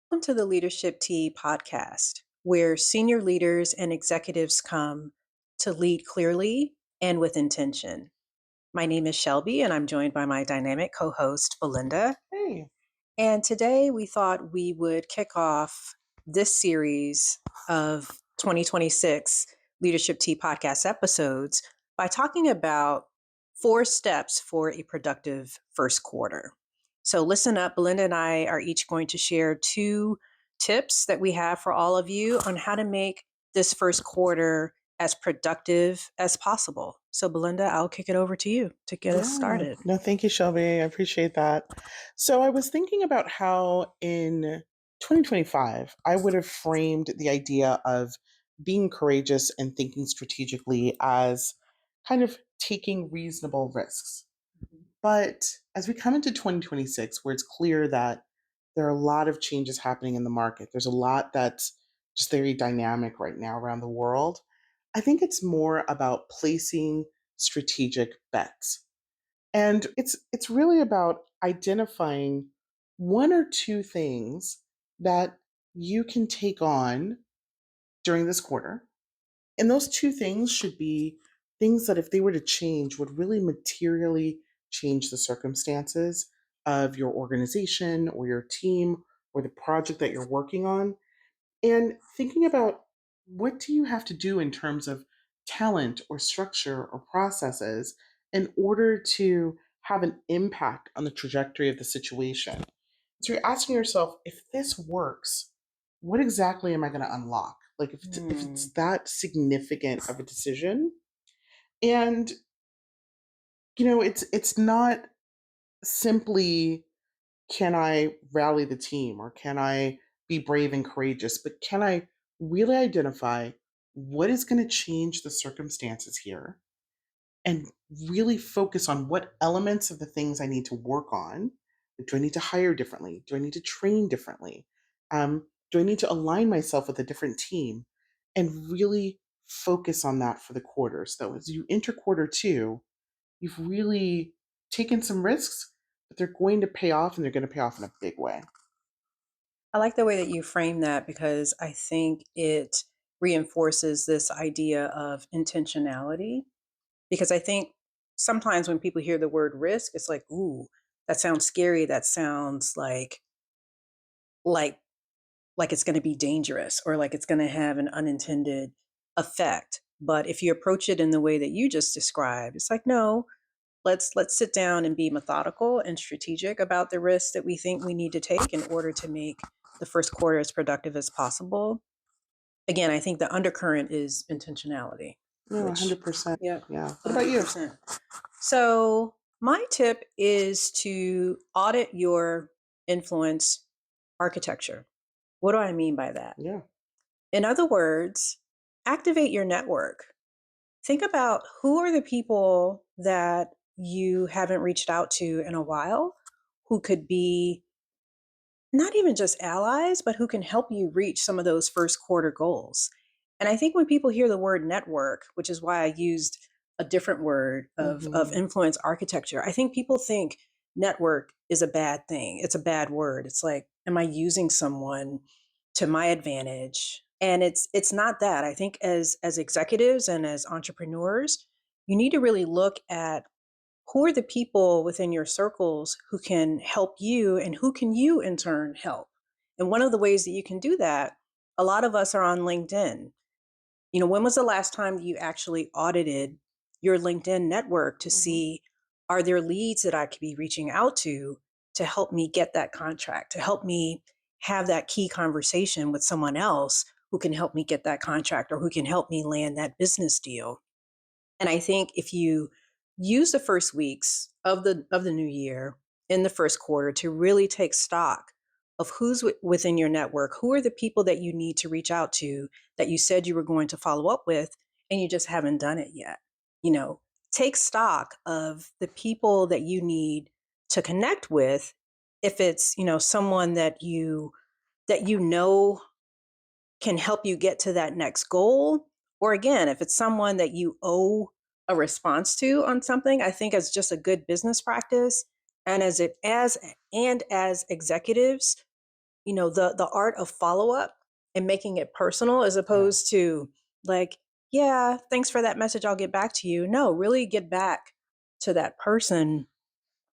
Welcome to the Leadership Tea podcast, where senior leaders and executives come to lead clearly and with intention. My name is Shelby, and I'm joined by my dynamic co host, Belinda. Hey. And today we thought we would kick off this series of 2026 Leadership Tea podcast episodes by talking about 4 steps for a productive first quarter. So listen up, Belinda and I are each going to share 2 tips that we have for all of you on how to make this first quarter as productive as possible. So Belinda, I'll kick it over to you to get us Yeah. started. No, thank you, Shelby. I appreciate that. So I was thinking about how in 2025, I would have framed the idea of being courageous and thinking strategically as kind of taking reasonable risks. But as we come into 2026, where it's clear that there are a lot of changes happening in the market, there's a lot that's just very dynamic right now around the world. I think it's more about placing strategic bets. And it's really about identifying 1 or 2 things that you can take on during this quarter. And those 2 things should be things that if they were to change would really materially change the circumstances of your organization or your team or the project that you're working on, and thinking about what do you have to do in terms of talent or structure or processes in order to have an impact on the trajectory of the situation. So you're asking yourself, if this works, what exactly am I going to unlock? Like if it's that significant of a decision, and it's not simply can I rally the team or can I be brave and courageous, but can I really identify what is going to change the circumstances here and really focus on what elements of the things I need to work on. Do I need to hire differently? Do I need to train differently? Do I need to align myself with a different team? And really focus on that for the quarter. So as you enter quarter 2, you've really taken some risks, but they're going to pay off and they're going to pay off in a big way. I like the way that you frame that because I think it reinforces this idea of intentionality. Because I think sometimes when people hear the word risk, it's like, ooh, that sounds scary. That sounds like like it's going to be dangerous or like it's going to have an unintended effect. But if you approach it in the way that you just described, it's like, no, let's sit down and be methodical and strategic about the risks that we think we need to take in order to make the first quarter as productive as possible. Again, I think the undercurrent is intentionality, No, which, 100%. yeah, Yeah. What about you? 100%. So, my tip is to audit your influence architecture. What do I mean by that? Yeah. In other words, activate your network. Think about who are the people that you haven't reached out to in a while who could be not even just allies, but who can help you reach some of those first quarter goals. And I think when people hear the word network, which is why I used a different word of Hmm. influence architecture, I think people think network is a bad thing. It's a bad word. It's like, am I using someone to my advantage? And it's not that. I think as executives and as entrepreneurs, you need to really look at who are the people within your circles who can help you and who can you in turn help. And one of the ways that you can do that, a lot of us are on LinkedIn. When was the last time that you actually audited your LinkedIn network to Hmm. see, are there leads that I could be reaching out to help me get that contract, to help me have that key conversation with someone else who can help me get that contract or who can help me land that business deal? And I think if you use the first weeks of the new year in the first quarter to really take stock of who's within your network, who are the people that you need to reach out to that you said you were going to follow up with, and you just haven't done it yet. You know, take stock of the people that you need to connect with. If it's someone that you know can help you get to that next goal. Or again, if it's someone that you owe a response to on something, I think it's just a good business practice. And as executives, the art of follow-up and making it personal as Yeah. opposed to like, yeah, thanks for that message, I'll get back to you. No, really get back to that person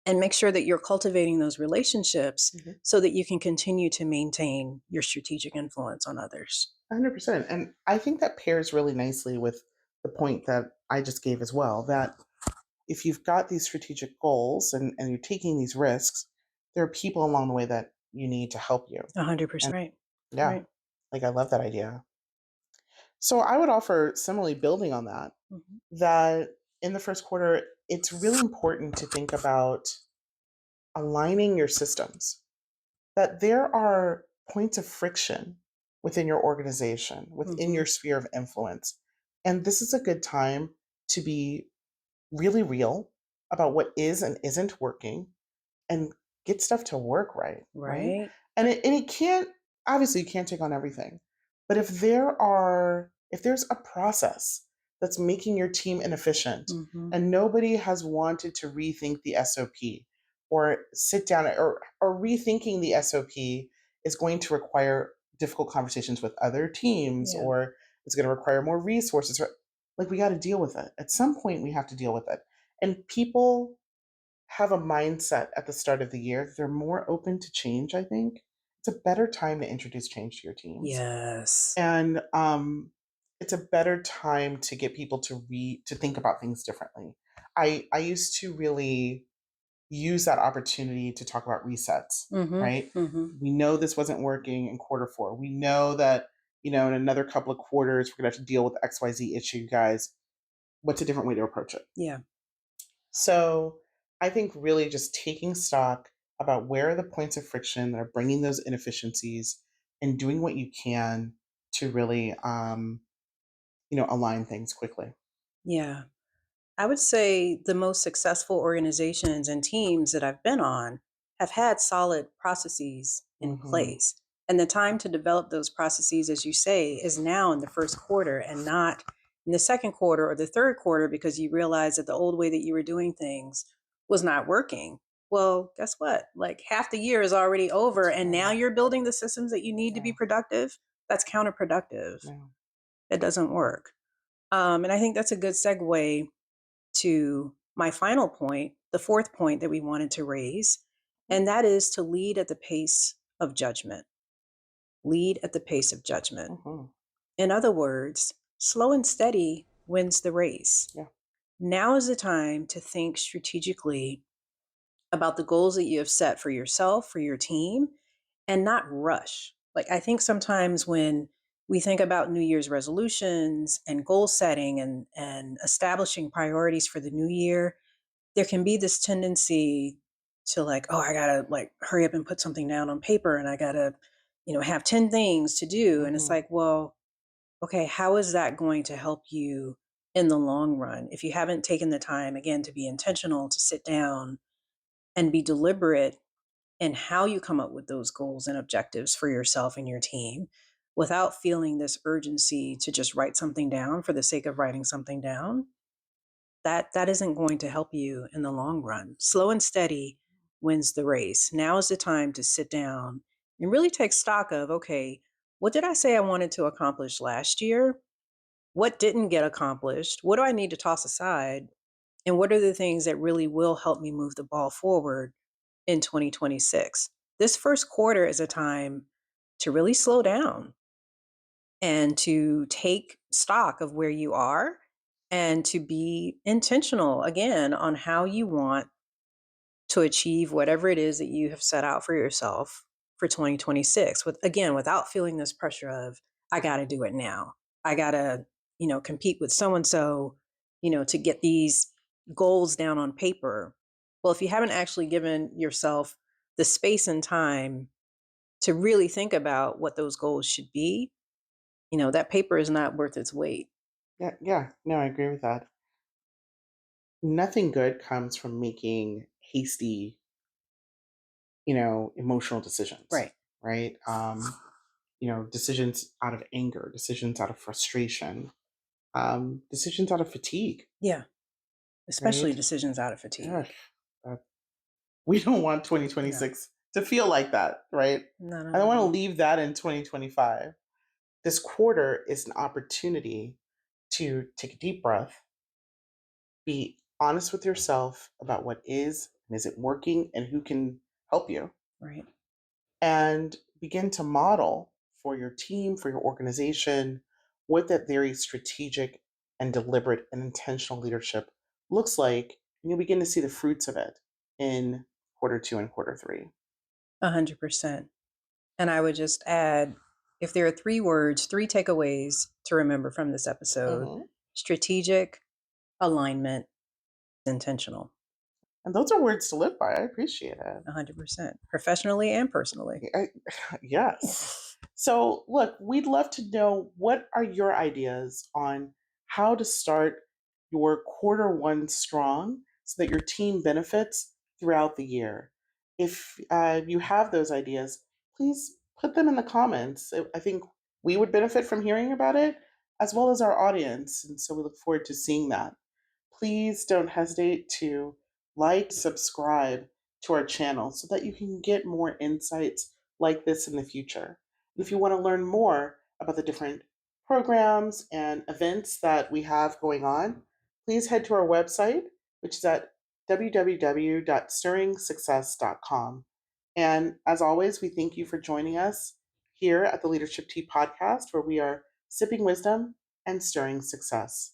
and make sure that you're cultivating those relationships Mhm. so that you can continue to maintain your strategic influence on others. 100%. And I think that pairs really nicely with the point that I just gave as well, that if you've got these strategic goals and you're taking these risks, there are people along the way that you need to help you. And 100%. Right. yeah, Right. like I love that idea. So I would offer, similarly building on that, Mhm. that in the first quarter, it's really important to think about aligning your systems, that there are points of friction within your organization, within Mhm. your sphere of influence. And this is a good time to be really real about what is and isn't working and get stuff to work right? Right. And it can't, obviously you can't take on everything. But if there's a process that's making your team inefficient Mhm. and nobody has wanted to rethink the SOP or sit down or rethinking the SOP is going to require difficult conversations with other teams Yeah. or it's going to require more resources, like we got to deal with it. At some point we have to deal with it. And people have a mindset at the start of the year that they're more open to change, I think. It's a better time to introduce change to your teams. Yes. And it's a better time to get people to think about things differently. I used to really use that opportunity to talk about resets, Mhm. right? Mhm. We know this wasn't working in quarter four. We know that, in another couple of quarters, we're going to have to deal with XYZ issue, guys. What's a different way to approach it? Yeah. So I think really just taking stock about where are the points of friction that are bringing those inefficiencies and doing what you can to really, align things quickly. Yeah. I would say the most successful organizations and teams that I've been on have had solid processes in Hmm. place. And the time to develop those processes, as you say, is now in the first quarter and not in the second quarter or the third quarter because you realize that the old way that you were doing things was not working. Well, guess what? Like half the year is already over, That's and now right. you're building the systems that you need to be Yeah. productive. That's counterproductive. Yeah. That doesn't work. And I think that's a good segue to my final point, the fourth point that we wanted to raise, and that is to lead at the pace of judgment. Lead at the pace of judgment. Hmm. In other words, slow and steady wins the race. Yeah. Now is the time to think strategically about the goals that you have set for yourself, for your team, and not rush. Like, I think sometimes when we think about New Year's resolutions and goal setting and establishing priorities for the new year, there can be this tendency to like, oh, I gotta like hurry up and put something down on paper and I gotta, have 10 things to do. And it's Hmm. like, well, okay, how is that going to help you in the long run? If you haven't taken the time, again, to be intentional, to sit down and be deliberate in how you come up with those goals and objectives for yourself and your team without feeling this urgency to just write something down for the sake of writing something down, that isn't going to help you in the long run. Slow and steady wins the race. Now is the time to sit down and really take stock of, okay, what did I say I wanted to accomplish last year? What didn't get accomplished? What do I need to toss aside? And what are the things that really will help me move the ball forward in 2026? This first quarter is a time to really slow down and to take stock of where you are and to be intentional again on how you want to achieve whatever it is that you have set out for yourself for 2026, with again without feeling this pressure of I got to do it now. I got to, compete with so and so, to get these goals down on paper. Well, if you haven't actually given yourself the space and time to really think about what those goals should be, that paper is not worth its weight. Yeah. Yeah. No, I agree with that. Nothing good comes from making hasty, emotional decisions, Right. right? Decisions out of anger, decisions out of frustration, decisions out of fatigue, Yeah. Especially right? decisions out of fatigue. Ugh, uh, we don't want No. 2026 to feel like that, right? No, no, I don't want to no. leave that in 2025. This quarter is an opportunity to take a deep breath, be honest with yourself about what is and isn't working and who can help you, Right. and begin to model for your team, for your organization, what that very strategic and deliberate and intentional leadership looks like. And you'll begin to see the fruits of it in quarter two and quarter three. 100%. And I would just add, if there are three words, three takeaways to remember from this episode: Mhm. strategic, alignment, intentional. And those are words to live by. I appreciate it. 100%, professionally and personally. Yes. So, look, we'd love to know what are your ideas on how to start your quarter one strong so that your team benefits throughout the year. If you have those ideas, please put them in the comments. I think we would benefit from hearing about it as well as our audience. And so we look forward to seeing that. Please don't hesitate to like, subscribe to our channel so that you can get more insights like this in the future. And if you want to learn more about the different programs and events that we have going on, please head to our website, which is at www.stirringsuccess.com. And as always, we thank you for joining us here at the Leadership Tea Podcast, where we are sipping wisdom and stirring success.